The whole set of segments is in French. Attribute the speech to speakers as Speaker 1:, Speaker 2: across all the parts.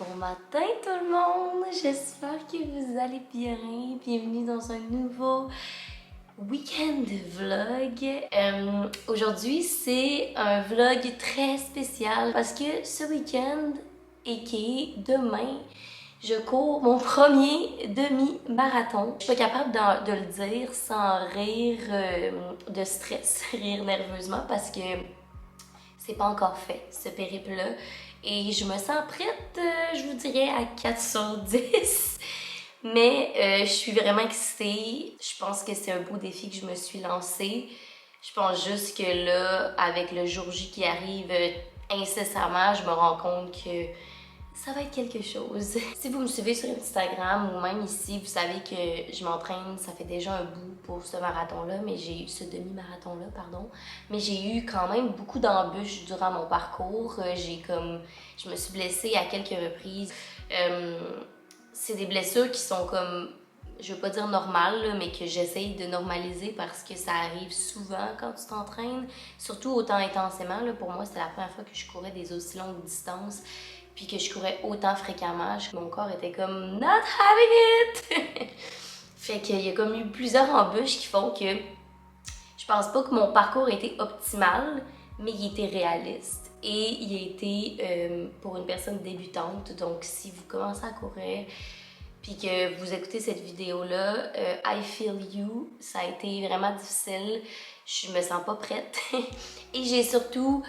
Speaker 1: Bon matin tout le monde, j'espère que vous allez bien. Bienvenue dans un nouveau week-end vlog. Aujourd'hui c'est un vlog très spécial parce que ce week-end et qui est demain, je cours mon premier demi-marathon. Je suis pas capable de le dire sans rire de stress, rire nerveusement parce que c'est pas encore fait ce périple-là. Et je me sens prête, je vous dirais, à 4 sur 10. Mais je suis vraiment excitée. Je pense que c'est un beau défi que je me suis lancé. Je pense juste que là, avec le jour J qui arrive incessamment, je me rends compte que ça va être quelque chose. Si vous me suivez sur Instagram ou même ici, vous savez que je m'entraîne, ça fait déjà un bout pour ce marathon-là, mais j'ai eu ce demi-marathon-là, pardon. Mais j'ai eu quand même beaucoup d'embûches durant mon parcours. Je me suis blessée à quelques reprises. C'est des blessures qui sont comme, je veux pas dire normales, là, mais que j'essaye de normaliser parce que ça arrive souvent quand tu t'entraînes, surtout autant intensément. Là, pour moi, c'était la première fois que je courais des aussi longues distances. Puis que je courais autant fréquemment, mon corps était comme « not having it! » Fait qu'il y a comme eu plusieurs embûches qui font que je pense pas que mon parcours était optimal, mais il était réaliste. Et il a été pour une personne débutante, donc si vous commencez à courir puis que vous écoutez cette vidéo-là, I feel you, ça a été vraiment difficile, je me sens pas prête. Et j'ai surtout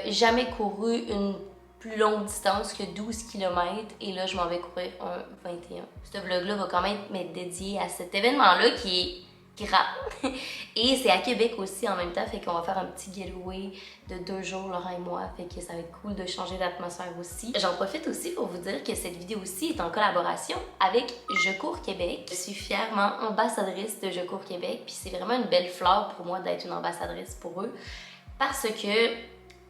Speaker 1: jamais couru une plus longue distance que 12 km et là je m'en vais courir un 21. Ce vlog-là va quand même m'être dédié à cet événement-là qui est grand et c'est à Québec aussi en même temps, fait qu'on va faire un petit getaway de 2 jours, Laurent et moi, fait que ça va être cool de changer d'atmosphère aussi. J'en profite aussi pour vous dire que cette vidéo-ci est en collaboration avec Je cours Québec. Je suis fièrement ambassadrice de Je cours Québec, puis c'est vraiment une belle fleur pour moi d'être une ambassadrice pour eux parce que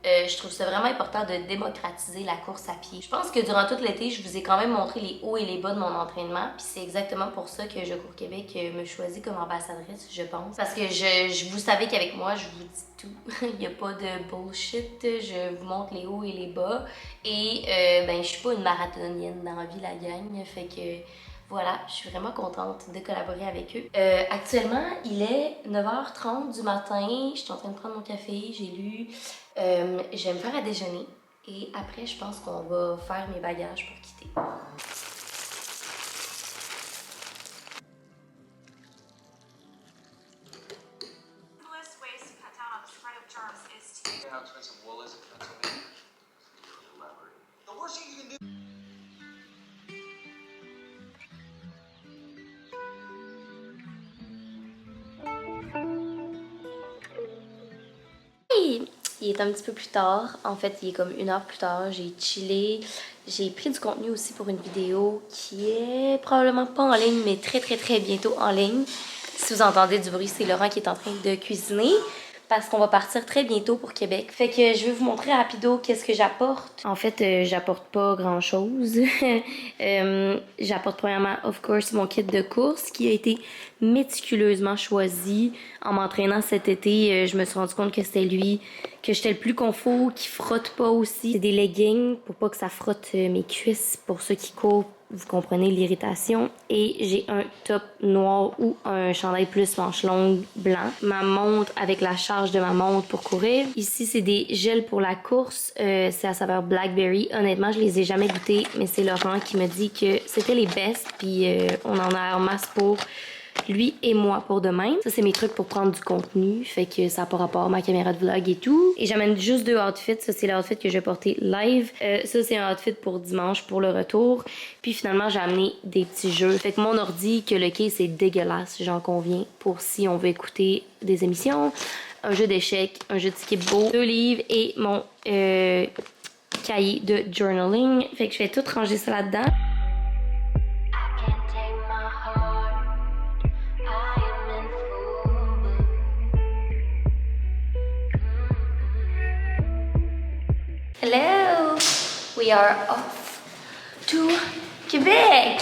Speaker 1: je trouve ça vraiment important de démocratiser la course à pied. Je pense que durant tout l'été, je vous ai quand même montré les hauts et les bas de mon entraînement, puis c'est exactement pour ça que Je cours Québec me choisit comme ambassadrice, je pense. Parce que vous savez qu'avec moi, je vous dis tout. Il n'y a pas de bullshit, je vous montre les hauts et les bas. Et ben, je suis pas une marathonienne dans la vie, la gang, fait que voilà, je suis vraiment contente de collaborer avec eux. Actuellement, il est 9h30 du matin. Je suis en train de prendre mon café. J'ai lu. Je vais me faire à déjeuner. Et après, je pense qu'on va faire mes bagages pour quitter. Il est un petit peu plus tard, en fait il est comme 1 heure plus tard, j'ai chillé, j'ai pris du contenu aussi pour une vidéo qui est probablement pas en ligne mais très bientôt en ligne. Si vous entendez du bruit, c'est Laurent qui est en train de cuisiner parce qu'on va partir très bientôt pour Québec. Fait que je vais vous montrer rapido qu'est-ce que j'apporte. En fait, j'apporte pas grand-chose. J'apporte premièrement, of course, mon kit de course qui a été méticuleusement choisi. En m'entraînant cet été, je me suis rendu compte que c'était lui, que j'étais le plus confort, qui frotte pas aussi. C'est des leggings pour pas que ça frotte mes cuisses pour ceux qui courent. Vous comprenez l'irritation. Et j'ai un top noir ou un chandail plus manche longue blanc. Ma montre avec la charge de ma montre pour courir. Ici, c'est des gels pour la course. C'est à saveur Blackberry. Honnêtement, je les ai jamais goûtés, mais c'est Laurent qui me dit que c'était les best. Puis on en a en masse pour lui et moi pour demain. Ça, c'est mes trucs pour prendre du contenu. Fait que ça n'a pas rapport à ma caméra de vlog et tout. Et j'amène juste 2 outfits. Ça, c'est l'outfit que je vais porter live. Ça, c'est un outfit pour dimanche pour le retour. Puis finalement, j'ai amené des petits jeux. Fait que mon ordi, que le case, c'est dégueulasse, j'en conviens, pour si on veut écouter des émissions. Un jeu d'échecs, un jeu de skip-bo, 2 livres et mon cahier de journaling. Fait que je vais tout ranger ça là-dedans. Hello! We are off to Québec!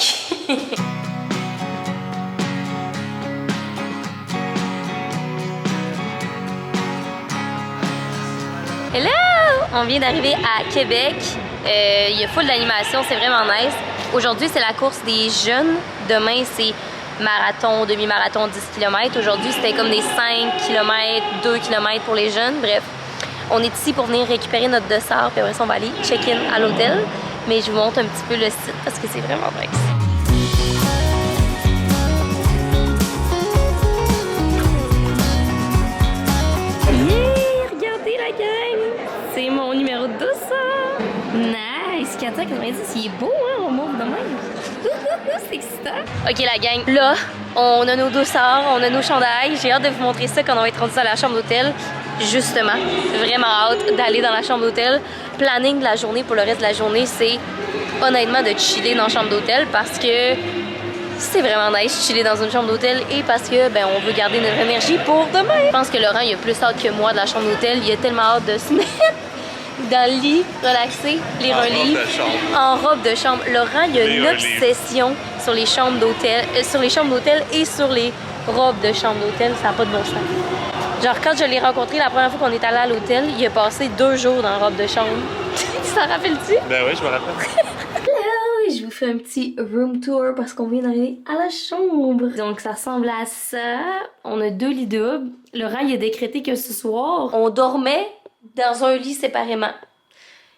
Speaker 1: Hello! On vient d'arriver à Québec. Il y a full d'animation, c'est vraiment nice. Aujourd'hui, c'est la course des jeunes. Demain, c'est marathon, demi-marathon, 10 km. Aujourd'hui, c'était comme des 5 km, 2 km pour les jeunes. Bref, on est ici pour venir récupérer notre dossard. Puis après ça, on va aller check-in à l'hôtel. Mais je vous montre un petit peu le site parce que c'est vraiment nice. Regardez la gang! C'est mon numéro de dossard! Nice! 490, il est beau, hein? On monte de même. C'est excitant! Ok, la gang, là, on a nos dossards, on a nos chandails. J'ai hâte de vous montrer ça quand on va être rendu à la chambre d'hôtel. Justement, vraiment hâte d'aller dans la chambre d'hôtel. Planning de la journée pour le reste de la journée, c'est honnêtement de chiller dans la chambre d'hôtel parce que c'est vraiment nice chiller dans une chambre d'hôtel et parce que ben on veut garder notre énergie pour demain. Je pense que Laurent il a plus hâte que moi de la chambre d'hôtel. Il a tellement hâte de se mettre dans le lit, relaxer, lire un livre en robe de chambre. Laurent il a une obsession sur les chambres d'hôtel, et sur les robes de chambre d'hôtel. Ça n'a pas de bon sens. Genre quand je l'ai rencontré la première fois qu'on est allé à l'hôtel, il a passé 2 jours dans la robe de chambre. Tu t'en rappelles-tu?
Speaker 2: Ben oui, je me rappelle.
Speaker 1: Je vous fais un petit room tour parce qu'on vient d'arriver à la chambre. Donc ça ressemble à ça. On a 2 lits doubles. Laurent il a décrété que ce soir, on dormait dans un lit séparément.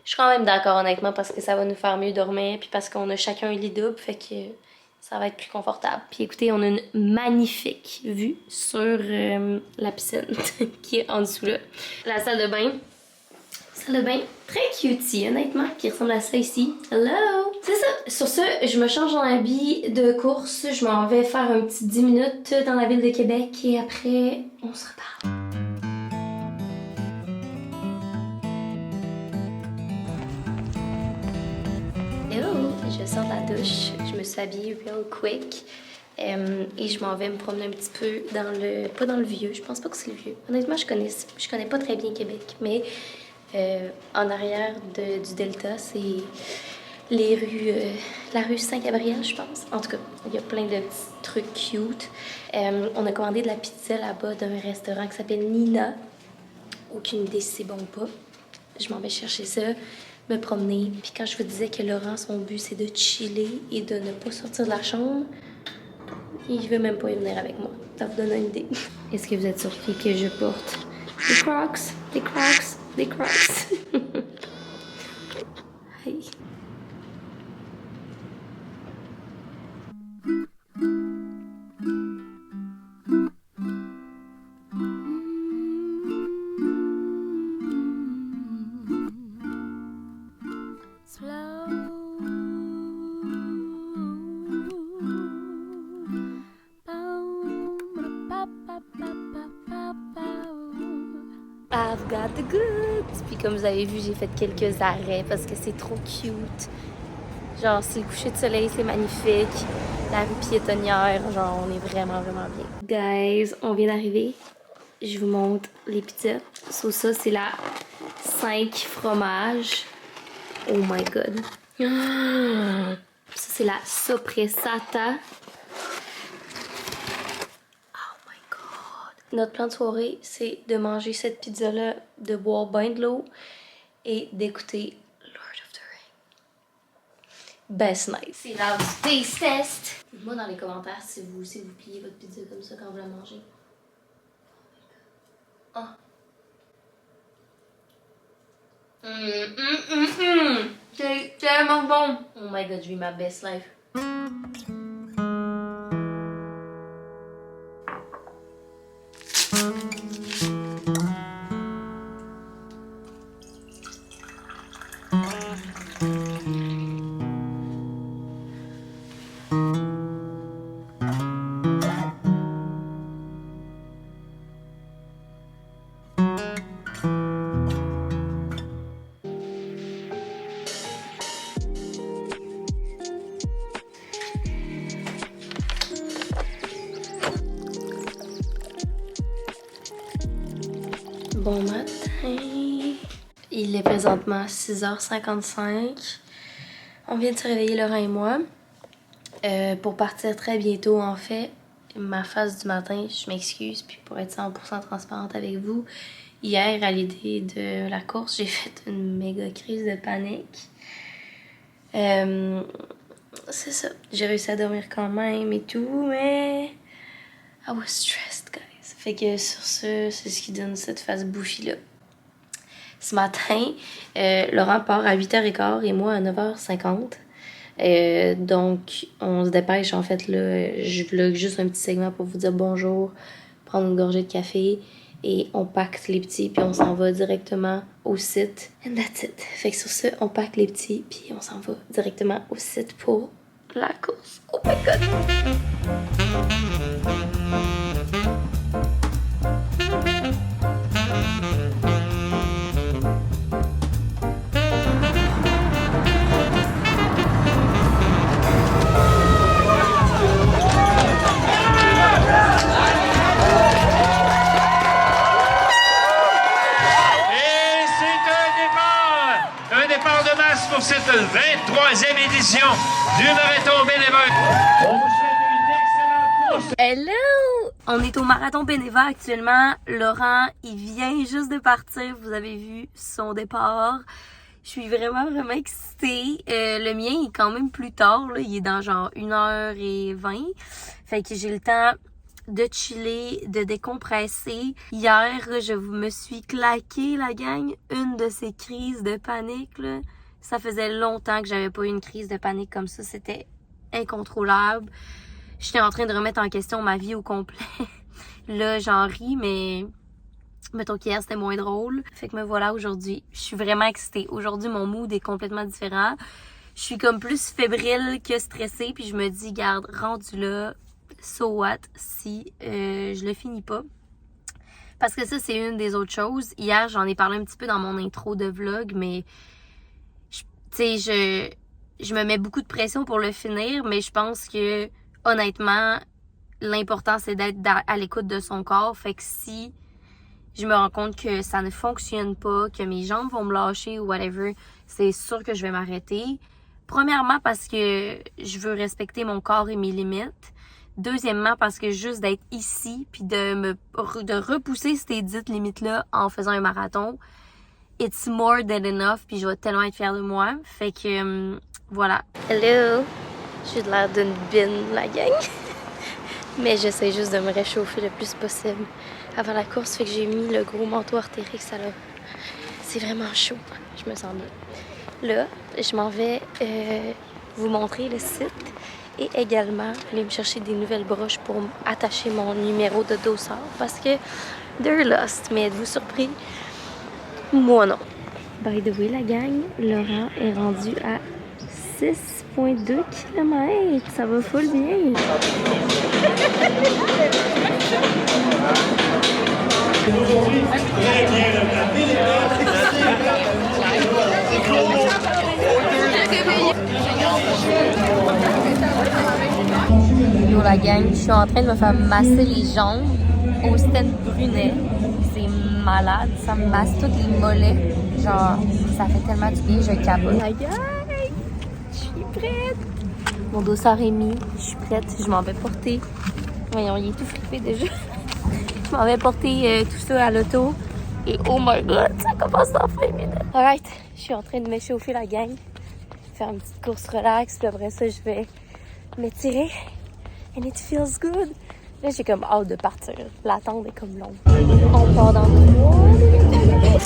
Speaker 1: Je suis quand même d'accord honnêtement parce que ça va nous faire mieux dormir puis parce qu'on a chacun un lit double, fait que ça va être plus confortable. Puis écoutez, on a une magnifique vue sur la piscine qui est en dessous là. La salle de bain. Salle de bain très cutie, honnêtement, qui ressemble à ça ici. Hello! C'est ça. Sur ce, je me change en habit de course. Je m'en vais faire un petit 10 minutes dans la ville de Québec et après, on se reparle. Hello! Je sors de la douche. Je me suis habillée real quick. Et je m'en vais me promener un petit peu dans le... Pas dans le vieux, je pense pas que c'est le vieux. Honnêtement, je connais pas très bien Québec, mais... en arrière du Delta, c'est les rues, la rue Saint-Gabriel, je pense. En tout cas, il y a plein de petits trucs cute. On a commandé de la pizza là-bas d'un restaurant qui s'appelle Nina. Aucune idée si c'est bon ou pas. Je m'en vais chercher ça, me promener. Puis quand je vous disais que Laurent, son but, c'est de chiller et de ne pas sortir de la chambre, il veut même pas y venir avec moi. Ça vous donne une idée. Est-ce que vous êtes surpris que je porte des Crocs? Des Crocs? Des Crocs. Hey. I've got the goods. Puis comme vous avez vu, j'ai fait quelques arrêts parce que c'est trop cute. Genre, c'est le coucher de soleil, c'est magnifique. La rue piétonnière, genre, on est vraiment, vraiment bien. Guys, on vient d'arriver. Je vous montre les pizzas. So, ça, c'est la 5 fromages. Oh my god. Ça, c'est la soppressata. Notre plan de soirée, c'est de manger cette pizza-là, de boire bien de l'eau et d'écouter Lord of the Rings. Best night. C'est l'heure du taste test. Dites-moi dans les commentaires si vous aussi vous pliez votre pizza comme ça quand vous la mangez. Ah. C'est tellement bon. Oh my god, je vis ma best life. Bon matin. Il est présentement 6h55. On vient de se réveiller, Laurent et moi, pour partir très bientôt en fait. Ma phase du matin, je m'excuse, puis pour être 100% transparente avec vous, hier à l'idée de la course, j'ai fait une méga crise de panique. C'est ça. J'ai réussi à dormir quand même et tout, mais I was stressed, guys. Fait que sur ce, c'est ce qui donne cette face bouchie-là. Ce matin, Laurent part à 8h15 et moi à 9h50. Donc, on se dépêche, en fait, là. Je vlog juste un petit segment pour vous dire bonjour, prendre une gorgée de café et on pacte les petits puis on s'en va directement au site. And that's it. Fait que sur ce, on pacte les petits puis on s'en va directement au site pour la course. Oh my god!
Speaker 2: Pour cette 23e édition du Marathon bénévole. On vous souhaite une excellente course.
Speaker 1: Hello! On est au Marathon bénévole actuellement. Laurent, il vient juste de partir. Vous avez vu son départ. Je suis vraiment excitée. Le mien est quand même plus tard. Là. Il est dans genre 1h20. Fait que j'ai le temps de chiller, de décompresser. Hier, je me suis claqué, la gang, une de ces crises de panique, là. Ça faisait longtemps que j'avais pas eu une crise de panique comme ça. C'était incontrôlable. J'étais en train de remettre en question ma vie au complet. Là, j'en ris, mais mettons qu'hier, c'était moins drôle. Fait que me voilà aujourd'hui. Je suis vraiment excitée. Aujourd'hui, mon mood est complètement différent. Je suis comme plus fébrile que stressée. Puis je me dis, garde, rendu là, so what si je le finis pas. Parce que ça, c'est une des autres choses. Hier, j'en ai parlé un petit peu dans mon intro de vlog, mais tu sais, je me mets beaucoup de pression pour le finir, mais je pense que, honnêtement, l'important, c'est d'être à l'écoute de son corps. Fait que si je me rends compte que ça ne fonctionne pas, que mes jambes vont me lâcher ou whatever, c'est sûr que je vais m'arrêter. Premièrement, parce que je veux respecter mon corps et mes limites. Deuxièmement, parce que juste d'être ici, puis de repousser ces dites limites-là en faisant un marathon, it's more than enough, puis je vais tellement être fière de moi. Fait que, voilà. Hello! J'ai de l'air d'une bine, la gang. Mais j'essaie juste de me réchauffer le plus possible avant la course. Fait que j'ai mis le gros manteau Artérix, ça là. C'est vraiment chaud. Je me sens bien. Là, je m'en vais vous montrer le site et également aller me chercher des nouvelles broches pour attacher mon numéro de dossard parce que they're lost. Mais êtes-vous surpris? Moi non. By the way, la gang, Laurent est rendu à 6,2 km. Ça va full bien. Yo la gang, je suis en train de me faire masser les jambes au stand Brunet. C'est malade, ça me masse tous les mollets. Genre, ça fait tellement du bien, je capote. La gang, je suis prête. Mon dossard est mis, je suis prête, je m'en vais porter. Voyons, il est tout flippé déjà. Je m'en vais porter tout ça à l'auto. Et oh my god, ça commence dans 5 minutes. Alright, je suis en train de m'échauffer la gang. Faire une petite course relax, puis après ça, je vais m'étirer. And it feels good. Là, j'ai comme hâte de partir. L'attente est comme longue. On part dans 3 minutes.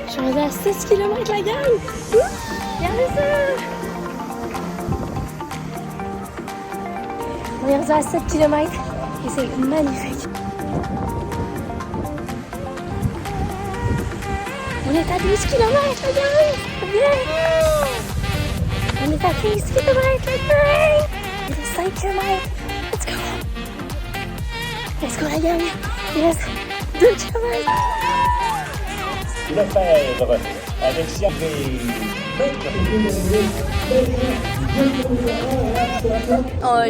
Speaker 1: Je suis rendue à 6 km la gang. Regardez ça. On est rendu à 7 km et c'est magnifique. On est à 12 km, regarde! Viens! On est à 15 km, regarde! Il reste 5 km. Let's go! Let's go la gang! Il reste 2 km.
Speaker 2: Lefebvre avec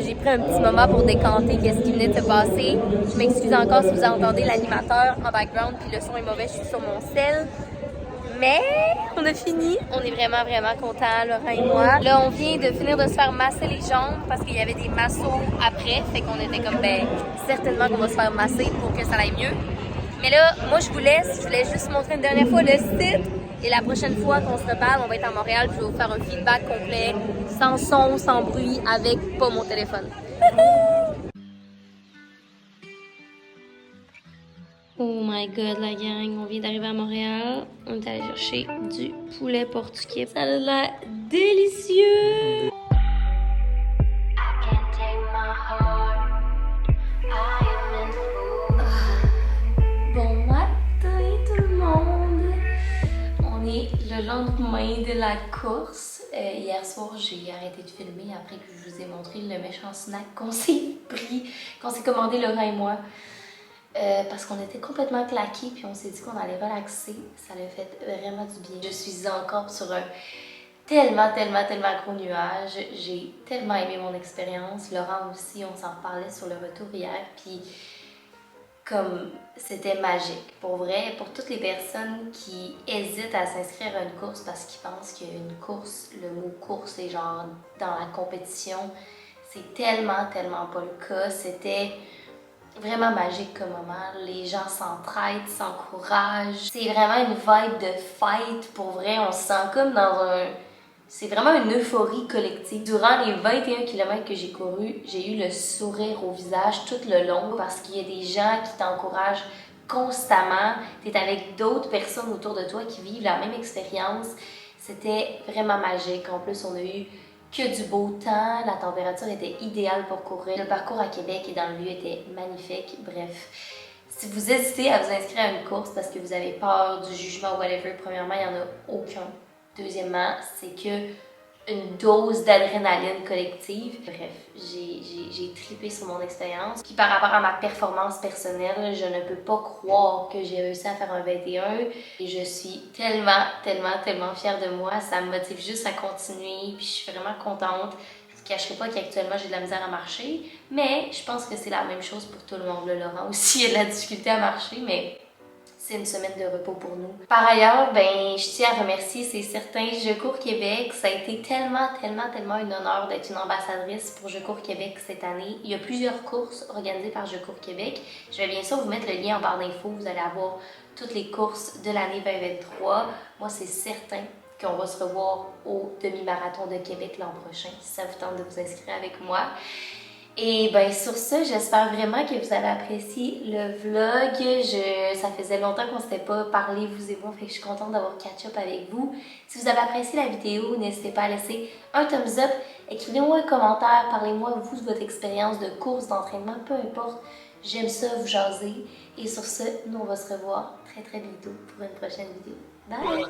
Speaker 1: J'ai pris un petit moment pour décanter qu'est-ce qui venait de se passer. Je m'excuse encore si vous entendez l'animateur en background puis le son est mauvais, je suis sur mon cell. Mais on a fini. On est vraiment, vraiment contents, Laurent et moi. Là, on vient de finir de se faire masser les jambes parce qu'il y avait des massos après. Fait qu'on était comme, ben, certainement qu'on va se faire masser pour que ça aille mieux. Mais là, moi, je vous laisse. Je voulais juste montrer une dernière fois le site. Et la prochaine fois qu'on se reparle, on va être à Montréal. Je vais vous faire un feedback complet, sans son, sans bruit, avec pas mon téléphone. Oh my god, la gang, on vient d'arriver à Montréal. On est allé chercher du poulet portugais. Ça a l'air délicieux! Bon matin tout le monde! On est le lendemain de la course. Hier soir, j'ai arrêté de filmer après que je vous ai montré le méchant snack qu'on s'est pris, qu'on s'est commandé Laurent et moi. Parce qu'on était complètement claqués puis on s'est dit qu'on allait relaxer. Ça l'a fait vraiment du bien. Je suis encore sur un tellement gros nuage. J'ai tellement aimé mon expérience. Laurent aussi, on s'en parlait sur le retour hier. Puis comme c'était magique. Pour vrai, pour toutes les personnes qui hésitent à s'inscrire à une course parce qu'ils pensent qu'une course, le mot course est genre dans la compétition, c'est tellement pas le cas. C'était vraiment magique comme moment. Les gens s'entraident, s'encouragent. C'est vraiment une vibe de fight. Pour vrai, on se sent comme dans un... C'est vraiment une euphorie collective. Durant les 21 km que j'ai couru, j'ai eu le sourire au visage tout le long parce qu'il y a des gens qui t'encouragent constamment. Tu es avec d'autres personnes autour de toi qui vivent la même expérience. C'était vraiment magique. En plus, on a eu que du beau temps, la température était idéale pour courir. Le parcours à Québec et dans le lieu était magnifique. Bref, si vous hésitez à vous inscrire à une course parce que vous avez peur du jugement ou whatever, premièrement, il n'y en a aucun. Deuxièmement, c'est que une dose d'adrénaline collective. Bref, j'ai trippé sur mon expérience. Puis par rapport à ma performance personnelle, je ne peux pas croire que j'ai réussi à faire un 21. Et je suis tellement fière de moi. Ça me motive juste à continuer. Puis je suis vraiment contente. Je ne vous cacherai pas qu'actuellement j'ai de la misère à marcher. Mais je pense que c'est la même chose pour tout le monde. Le Laurent aussi a de la difficulté à marcher, mais c'est une semaine de repos pour nous. Par ailleurs, ben, je tiens à remercier, c'est certain, Je cours Québec. Ça a été tellement un honneur d'être une ambassadrice pour Je cours Québec cette année. Il y a plusieurs courses organisées par Je cours Québec. Je vais bien sûr vous mettre le lien en barre d'infos. Vous allez avoir toutes les courses de l'année 2023. Moi, c'est certain qu'on va se revoir au demi-marathon de Québec l'an prochain, si ça vous tente de vous inscrire avec moi. Et bien sur ça, j'espère vraiment que vous avez apprécié le vlog. Ça faisait longtemps qu'on ne s'était pas parlé, vous et moi, fait que je suis contente d'avoir catch-up avec vous. Si vous avez apprécié la vidéo, n'hésitez pas à laisser un thumbs up, écrivez-moi un commentaire, parlez-moi vous de votre expérience de course, d'entraînement, peu importe. J'aime ça, vous jaser. Et sur ce, nous on va se revoir très bientôt pour une prochaine vidéo. Bye!